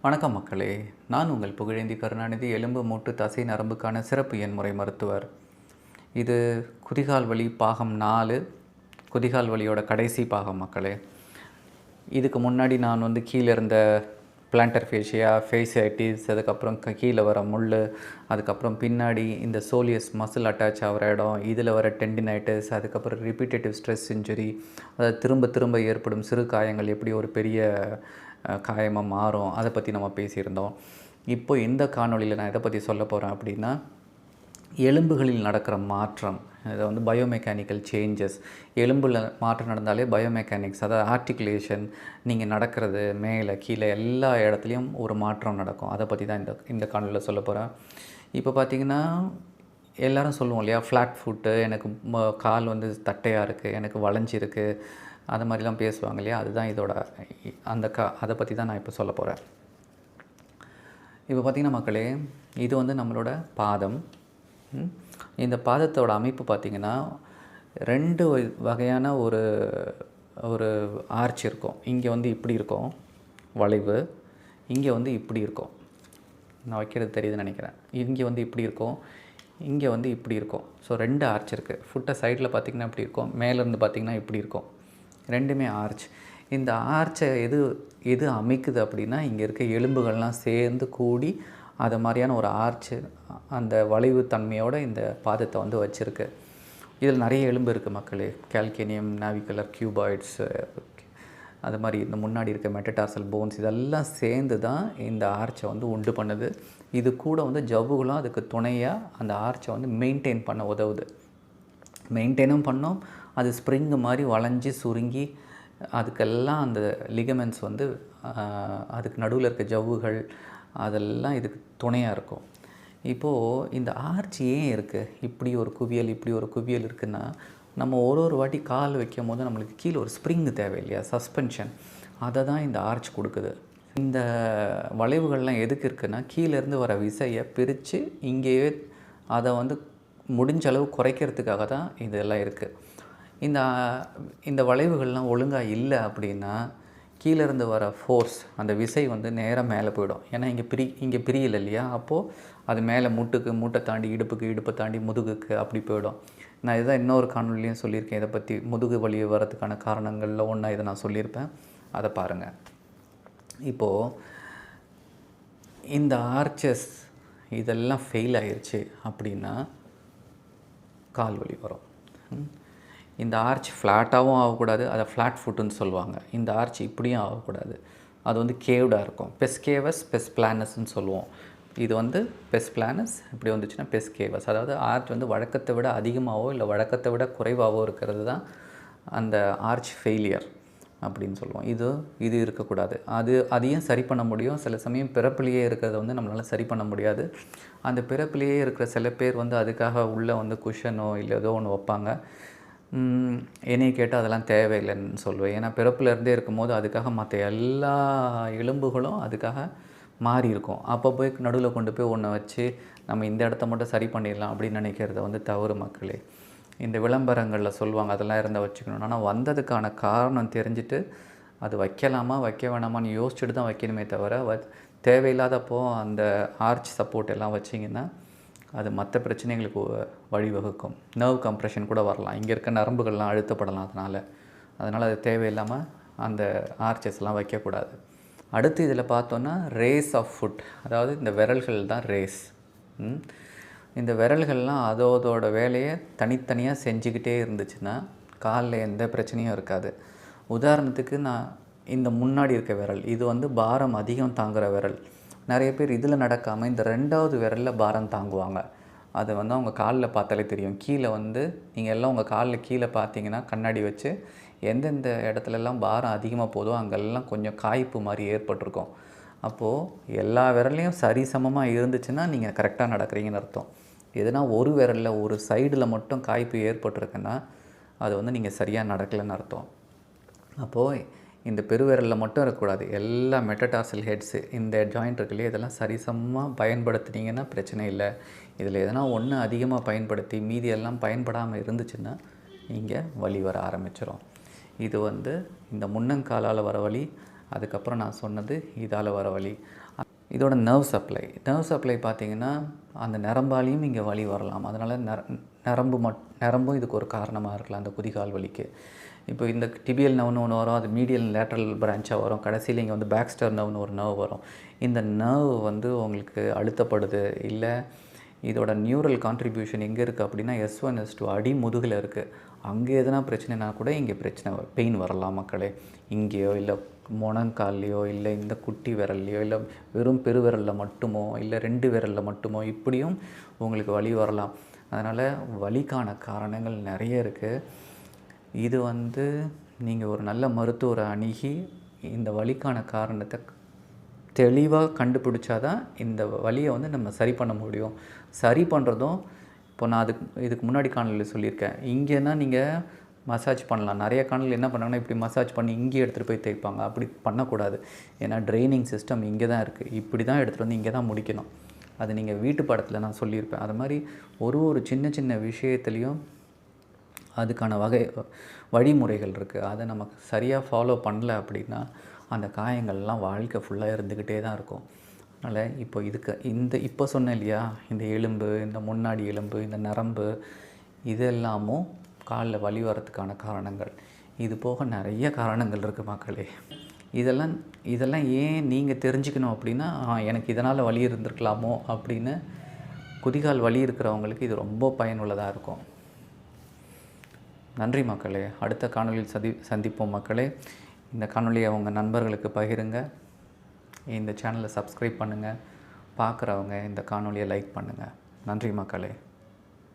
வணக்கம் மக்களே, நான் உங்கள் புகழேந்தி கருணாநிதி, எலும்பு மூட்டு தசை நரம்புக்கான சிறப்பு எண்முறை மருத்துவர். இது குதிகால் வலி பாகம் 4, குதிகால் வலியோட கடைசி பாகம் மக்களே. இதுக்கு முன்னாடி நான் கீழே இருந்த பிளான்டர் ஃபேஷியா, ஃபேஷியாட்டிஸ், அதுக்கப்புறம் கீழே வர முள், அதுக்கப்புறம் பின்னாடி இந்த சோலியஸ் மசில் அட்டாச் ஆகிற இடம், இதில் வர டெண்டினைட்டிஸ், அதுக்கப்புறம் ரிப்பீட்டேட்டிவ் ஸ்ட்ரெஸ் இன்ஜுரி, அதாவது திரும்ப திரும்ப ஏற்படும் சிறு காயங்கள் எப்படி ஒரு பெரிய காயமாக மாறும், அதை பற்றி நம்ம பேசியிருந்தோம். இப்போ இந்த காணொலியில் நான் எதை பற்றி சொல்ல போகிறேன் அப்படின்னா, எலும்புகளில் நடக்கிற மாற்றம், இதை பயோமெக்கானிக்கல் சேஞ்சஸ். எலும்பில் மாற்றம் நடந்தாலே பயோமெக்கானிக்ஸ், அதாவது ஆர்டிகுலேஷன், நீங்கள் நடக்கிறது மேலே கீழே எல்லா இடத்துலையும் ஒரு மாற்றம் நடக்கும். அதை பற்றி தான் இந்த காணொலியில் சொல்ல போகிறேன். இப்போ பார்த்திங்கன்னா எல்லோரும் சொல்லுவோம் இல்லையா, ஃப்ளாட் ஃபுட்டு, எனக்கு கால் தட்டையாக இருக்குது, எனக்கு வளைஞ்சிருக்கு, அது மாதிரிலாம் பேசுவாங்க இல்லையா. அதுதான் இதோட அதை பற்றி தான் நான் இப்போ சொல்ல போகிறேன். இப்போ பார்த்திங்கன்னா மக்களே, இது நம்மளோட பாதம். இந்த பாதத்தோட அமைப்பு பார்த்திங்கன்னா 2 வகையான ஒரு ஆர்ச் இருக்கும். இங்கே இப்படி இருக்கும் வளைவு, இங்கே இப்படி இருக்கும். நான் வைக்கிறது தெரியுதுன்னு நினைக்கிறேன். இங்கே இப்படி இருக்கும், இங்கே இப்படி இருக்கும். ஸோ 2 ஆர்ச் இருக்குது. ஃபுட்டை சைடில் பார்த்திங்கன்னா இப்படி இருக்கும், மேலேருந்து பார்த்திங்கன்னா இப்படி இருக்கும். ரெண்டுமே ஆர்ச். இந்த ஆர்ச்சை எது அமைக்குது அப்படின்னா, இங்கே இருக்க எலும்புகள்லாம் சேர்ந்து கூடி அது மாதிரியான ஒரு ஆர்ச்சு, அந்த வளைவு தன்மையோடு இந்த பாதத்தை வச்சுருக்கு. இதில் நிறைய எலும்பு இருக்குது மக்களே. கால்கேனியம், நாவிகுலர், கியூபாய்ட்ஸ், அது மாதிரி இந்த முன்னாடி இருக்க மெட்டடார்சல் போன்ஸ், இதெல்லாம் சேர்ந்து தான் இந்த ஆர்ச்சை உண்டு பண்ணுது. இது கூட ஜவ்வுகளும் அதுக்கு துணையாக அந்த ஆர்ச்சை மெயின்டைன் பண்ண உதவுது. மெயின்டைனும் பண்ணோம், அது ஸ்ப்ரிங்கு மாதிரி வளைஞ்சி சுருங்கி அதுக்கெல்லாம் அந்த லிகமெண்ட்ஸ் அதுக்கு நடுவில் இருக்க ஜவ்வுகள் அதெல்லாம் இதுக்கு துணையாக இருக்கும். இப்போது இந்த ஆர்ச் ஏன் இருக்குது, இப்படி ஒரு குவியல் இருக்குன்னா, நம்ம ஒரு வாட்டி கால் வைக்கும் போது நம்மளுக்கு கீழே ஒரு ஸ்ப்ரிங்கு தேவை இல்லையா, சஸ்பென்ஷன், அதை தான் இந்த ஆர்ச் கொடுக்குது. இந்த வளைவுகள்லாம் எதுக்கு இருக்குன்னா, கீழேருந்து வர விசையை பிரித்து இங்கேயே அதை முடிஞ்ச அளவு குறைக்கிறதுக்காக தான் இதெல்லாம் இருக்குது. இந்த வளைவுகள்லாம் ஒழுங்காக இல்லை அப்படின்னா, கீழேருந்து வர ஃபோர்ஸ், அந்த விசை நேராக மேலே போயிடும். ஏன்னா இங்கே பிரியலை இல்லையா, அப்போது அது மேலே மூட்டை தாண்டி இடுப்பை தாண்டி முதுகுக்கு அப்படி போயிடும். நான் இதை இன்னொரு காணொலியும் சொல்லியிருக்கேன். இதை பற்றி முதுகு வலி வரதுக்கான காரணங்களில் ஒன்றா இதை நான் சொல்லியிருப்பேன், அதை பாருங்கள். இப்போது இந்த ஆர்ச்சஸ் இதெல்லாம் ஃபெயில் ஆயிடுச்சு அப்படின்னா கால் வலி வரும். இந்த ஆர்ச் ஃப்ளாட்டாகவும் ஆகக்கூடாது, அதை ஃப்ளாட் ஃபுட்டுன்னு சொல்லுவாங்க. இந்த ஆர்ச் இப்படியும் ஆகக்கூடாது, அது கேவ்டாக இருக்கும். பெஸ்கேவஸ், பெஸ்பிளானஸ்ன்னு சொல்லுவோம். இது பெஸ்பிளானஸ், இப்படி வந்துச்சுன்னா பெஸ்கேவஸ். அதாவது ஆர்ச் வழக்கத்தை விட அதிகமாகவோ இல்லை வழக்கத்தை விட குறைவாகவோ இருக்கிறது தான் அந்த ஆர்ச் ஃபெயிலியர் அப்படின்னு சொல்லுவோம். இது இருக்கக்கூடாது. அதையும் சரி பண்ண முடியும். சில சமயம் பிறப்பிலேயே இருக்கிறத நம்மளால் சரி பண்ண முடியாது. அந்த பிறப்பிலேயே இருக்கிற சில பேர் அதுக்காக உள்ளே குஷனோ இல்லை ஏதோ ஒன்று வைப்பாங்க. என்னையை கேட்டால் அதெல்லாம் தேவையில்லைன்னு சொல்லுவேன். ஏன்னா பிறப்புலேருந்தே இருக்கும்போது அதுக்காக மற்ற எல்லா எலும்புகளும் அதுக்காக மாறி இருக்கும். அப்போ போய் நடுவில் கொண்டு போய் ஒன்றை வச்சு நம்ம இந்த இடத்த மட்டும் சரி பண்ணிடலாம் அப்படின்னு நினைக்கிறத தவறு மக்களே. இந்த விளம்பரங்களில் சொல்லுவாங்க அதெல்லாம் இருந்தால் வச்சுக்கணும். ஆனால் வந்ததுக்கான காரணம் தெரிஞ்சுட்டு அது வைக்கலாமா வைக்க வேணாமான்னு யோசிச்சுட்டு தான் வைக்கணுமே தவிர, தேவையில்லாதப்போ அந்த ஆர்ச் சப்போர்ட் எல்லாம் வச்சிங்கன்னா அது மற்ற பிரச்சனைகளுக்கு வழிவகுக்கும். நர்வ் கம்ப்ரெஷன் கூட வரலாம், இங்கே இருக்க நரம்புகள்லாம் அழுத்தப்படலாம். அதனால் அது தேவையில்லாமல் அந்த ஆர்ச்சஸ்லாம் வைக்கக்கூடாது. அடுத்து இதில் பார்த்தோன்னா ரேஸ் ஆஃப் ஃபுட், அதாவது இந்த விரல்கள் தான் ரேஸ். இந்த விரல்கள்லாம் அதோட வேலையை தனித்தனியாக செஞ்சுக்கிட்டே இருந்துச்சுன்னா காலில் எந்த பிரச்சனையும் இருக்காது. உதாரணத்துக்கு நான் இந்த முன்னாடி இருக்க விரல், இது பாரம் அதிகம் தாங்குகிற விரல். நிறைய பேர் இதில் நடக்காமல் இந்த 2வது விரலில் பாரம் தாங்குவாங்க. அது அவங்க காலில் பார்த்தாலே தெரியும். கீழே நீங்கள் எல்லாம் உங்கள் காலில் கீழே பார்த்தீங்கன்னா கண்ணாடி வச்சு எந்தெந்த இடத்துலலாம் பாரம் அதிகமாக போதோ அங்கெல்லாம் கொஞ்சம் காய்ப்பு மாதிரி ஏற்பட்டிருக்கும். அப்போது எல்லா விரல்லையும் சரிசமமாக இருந்துச்சுன்னா நீங்கள் கரெக்டாக நடக்கிறீங்கன்னு அர்த்தம். எதுனா ஒரு விரலில் ஒரு சைடில் மட்டும் காய்ப்பு ஏற்பட்டிருக்குன்னா அது நீங்கள் சரியாக நடக்கலைன்னு அர்த்தம். அப்போது இந்த பெருவிரலில் மட்டும் இருக்கக்கூடாது, எல்லா மெட்டடார்சல் ஹெட்ஸு, இந்த ஜாயிண்ட் இருக்குல்லையே, இதெல்லாம் சரிசமமாக பயன்படுத்தினீங்கன்னா பிரச்சனை இல்லை. இதில் எதனா ஒன்று அதிகமாக பயன்படுத்தி மீதி எல்லாம் பயன்படாமல் இருந்துச்சுன்னா இங்கே வலி வர ஆரம்பிச்சிடும். இது இந்த முன்னங்காலால் வர வலி, அதுக்கப்புறம் நான் சொன்னது இதால் வர வலி. இதோட நர்வ் சப்ளை பார்த்திங்கன்னா அந்த நரம்பாலையும் இங்கே வலி வரலாம். அதனால் நரம்பும் இதுக்கு ஒரு காரணமாக இருக்கலாம் அந்த குதிகால் வலிக்கு. இப்போ இந்த டிபியல் நர்வ்னு ஒன்று வரும், அது மீடியல் லேட்ரல் பிரான்ச்சாக வரும், கடைசியில் இங்கே வந்து பேக்ஸ்டர் நர்வ்னு ஒரு நர்வ் வரும். இந்த நர்வ் வந்து உங்களுக்கு அழுத்தப்படுது, இல்லை இதோட நியூரல் கான்ட்ரிபியூஷன் எங்கே இருக்குது அப்படின்னா S1 S2 அடி முதுகில் இருக்குது. அங்கே எதனா பிரச்சனைனா கூட இங்கே பெயின் வரலாம் மக்களே. இங்கேயோ இல்லை முழங்கால்லையோ இல்லை இந்த குட்டி விரல்லையோ இல்லை வெறும் பெருவிரலில் மட்டுமோ இல்லை 2 விரலில் மட்டுமோ இப்படியும் உங்களுக்கு வலி வரலாம். அதனால் வலிக்கான காரணங்கள் நிறைய இருக்குது. இது வந்து நீங்கள் ஒரு நல்ல மருத்துவரை அணுகி இந்த வலிக்கான காரணத்தை தெளிவாக கண்டுபிடிச்சாதான் இந்த வலியை வந்து நம்ம சரி பண்ண முடியும். சரி பண்ணுறதும் இப்போ நான் இதுக்கு முன்னாடி காணொலியில் சொல்லியிருக்கேன். இங்கேனா நீங்கள் மசாஜ் பண்ணலாம். நிறைய காணொலியில் என்ன பண்ணாங்கன்னா இப்படி மசாஜ் பண்ணி இங்கே எடுத்துகிட்டு போய் தேய்ப்பாங்க. அப்படி பண்ணக்கூடாது. ஏன்னா ட்ரைனிங் சிஸ்டம் இங்கே தான் இருக்குது. இப்படி தான் எடுத்துகிட்டு வந்து இங்கே தான் முடிக்கணும். அது நீங்கள் வீட்டு பாடத்தில் நான் சொல்லியிருப்பேன். அது மாதிரி ஒரு சின்ன சின்ன விஷயத்துலேயும் அதுக்கான வழிமுறைகள் இருக்குது. அதை நமக்கு சரியாக ஃபாலோ பண்ணல அப்படின்னா அந்த காயங்கள்லாம் வாழ்க்கை ஃபுல்லாக இருந்துக்கிட்டே தான் இருக்கும். அதனால் இப்போ சொன்னேன் இல்லையா, இந்த எலும்பு, இந்த முன்னாடி எலும்பு, இந்த நரம்பு, இதெல்லாமும் காலில் வலி வரத்துக்கான காரணங்கள். இது போக நிறைய காரணங்கள் இருக்குது மக்களே. இதெல்லாம் ஏன் நீங்கள் தெரிஞ்சுக்கணும் அப்படின்னா, எனக்கு இதனால் வலி இருந்திருக்கலாமோ அப்படின்னு குதிகால் வலி இருக்கிறவங்களுக்கு இது ரொம்ப பயனுள்ளதாக இருக்கும். நன்றி மக்களே. அடுத்த காணொலியில் சந்திப்போம் மக்களே. இந்த காணொலியை உங்கள் நண்பர்களுக்கு பகிருங்க. இந்த சேனலை சப்ஸ்கிரைப் பண்ணுங்கள். பார்க்குறவங்க இந்த காணொலியை லைக் பண்ணுங்கள். நன்றி மக்களே.